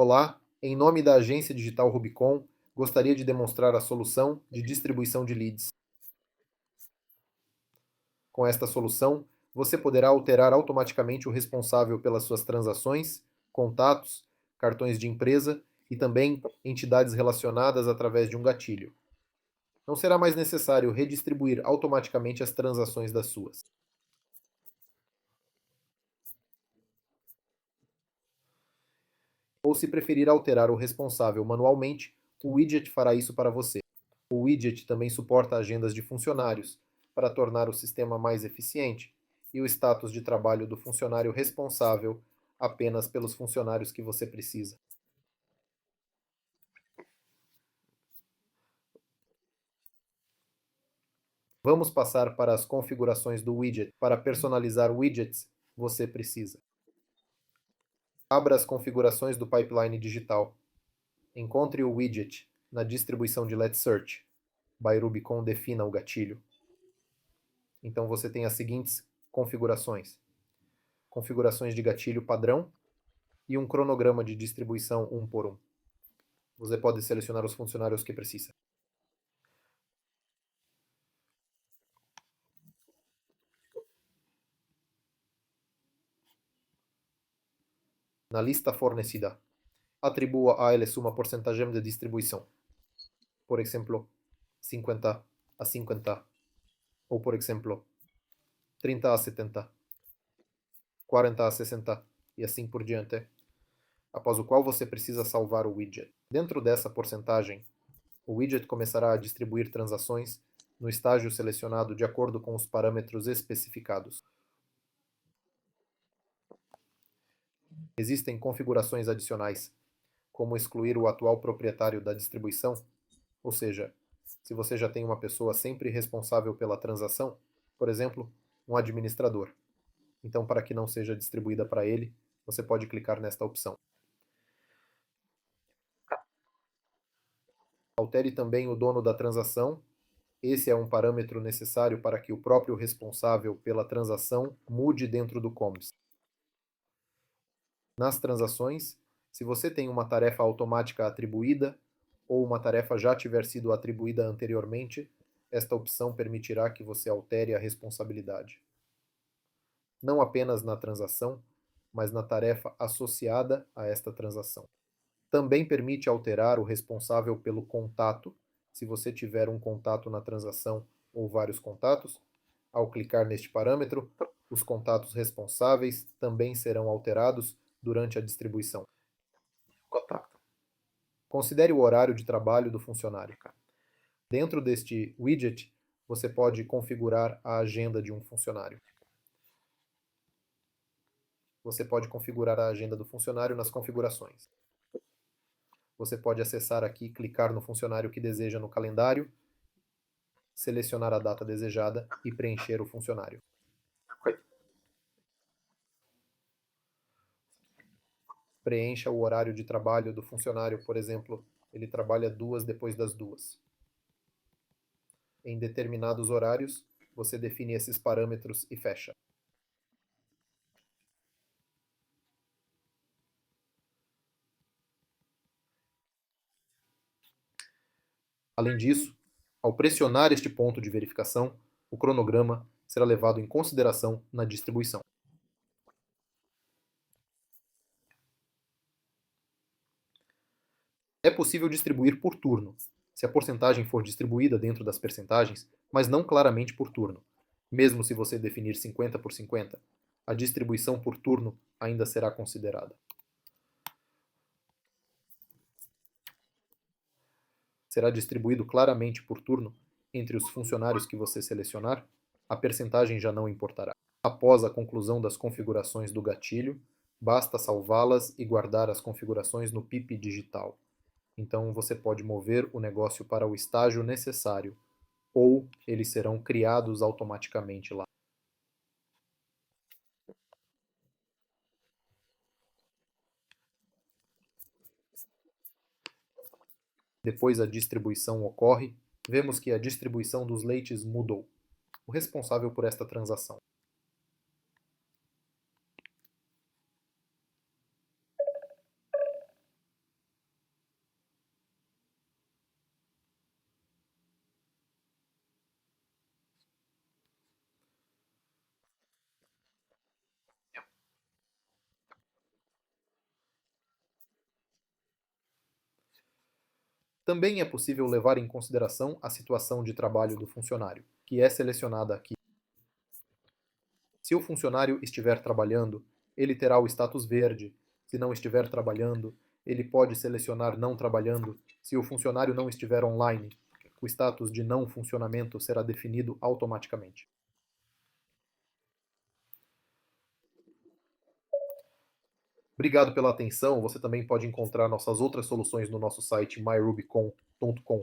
Olá, em nome da agência digital Rubicon, gostaria de demonstrar a solução de distribuição de leads. Com esta solução, você poderá alterar automaticamente o responsável pelas suas transações, contatos, cartões de empresa e também entidades relacionadas através de um gatilho. Não será mais necessário redistribuir automaticamente as transações das suas. Ou se preferir alterar o responsável manualmente, o widget fará isso para você. O widget também suporta agendas de funcionários, para tornar o sistema mais eficiente, e o status de trabalho do funcionário responsável apenas pelos funcionários que você precisa. Vamos passar para as configurações do widget. Para personalizar widgets, você precisa. Abra as configurações do pipeline digital. Encontre o widget na distribuição de Let's Search. By Rubicon defina o gatilho. Então você tem as seguintes configurações. Configurações de gatilho padrão e um cronograma de distribuição 1 por 1. Você pode selecionar os funcionários que precisa. Na lista fornecida, atribua a eles uma porcentagem de distribuição. Por exemplo, 50 a 50. Ou, por exemplo, 30 a 70. 40 a 60 e assim por diante, após o qual você precisa salvar o widget. Dentro dessa porcentagem, o widget começará a distribuir transações no estágio selecionado de acordo com os parâmetros especificados. Existem configurações adicionais, como excluir o atual proprietário da distribuição, ou seja, se você já tem uma pessoa sempre responsável pela transação, por exemplo, um administrador. Então, para que não seja distribuída para ele, você pode clicar nesta opção. Altere também o dono da transação. Esse é um parâmetro necessário para que o próprio responsável pela transação mude dentro do COMS. Nas transações, se você tem uma tarefa automática atribuída ou uma tarefa já tiver sido atribuída anteriormente, esta opção permitirá que você altere a responsabilidade. Não apenas na transação, mas na tarefa associada a esta transação. Também permite alterar o responsável pelo contato, se você tiver um contato na transação ou vários contatos. Ao clicar neste parâmetro, os contatos responsáveis também serão alterados durante a distribuição. Considere o horário de trabalho do funcionário. Dentro deste widget, você pode configurar a agenda de um funcionário. Você pode configurar a agenda do funcionário nas configurações. Você pode acessar aqui, clicar no funcionário que deseja no calendário, selecionar a data desejada e preencher o funcionário. Preencha o horário de trabalho do funcionário, por exemplo, ele trabalha 2 depois das 2. Em determinados horários, você define esses parâmetros e fecha. Além disso, ao pressionar este ponto de verificação, o cronograma será levado em consideração na distribuição. É possível distribuir por turno, se a porcentagem for distribuída dentro das percentagens, mas não claramente por turno. Mesmo se você definir 50 por 50, a distribuição por turno ainda será considerada. Será distribuído claramente por turno entre os funcionários que você selecionar, a percentagem já não importará. Após a conclusão das configurações do gatilho, basta salvá-las e guardar as configurações no PIP digital. Então você pode mover o negócio para o estágio necessário, ou eles serão criados automaticamente lá. Depois a distribuição ocorre, vemos que a distribuição dos leites mudou. O responsável por esta transação. Também é possível levar em consideração a situação de trabalho do funcionário, que é selecionada aqui. Se o funcionário estiver trabalhando, ele terá o status verde. Se não estiver trabalhando, ele pode selecionar não trabalhando. Se o funcionário não estiver online, o status de não funcionamento será definido automaticamente. Obrigado pela atenção. Você também pode encontrar nossas outras soluções no nosso site myrubycon.com.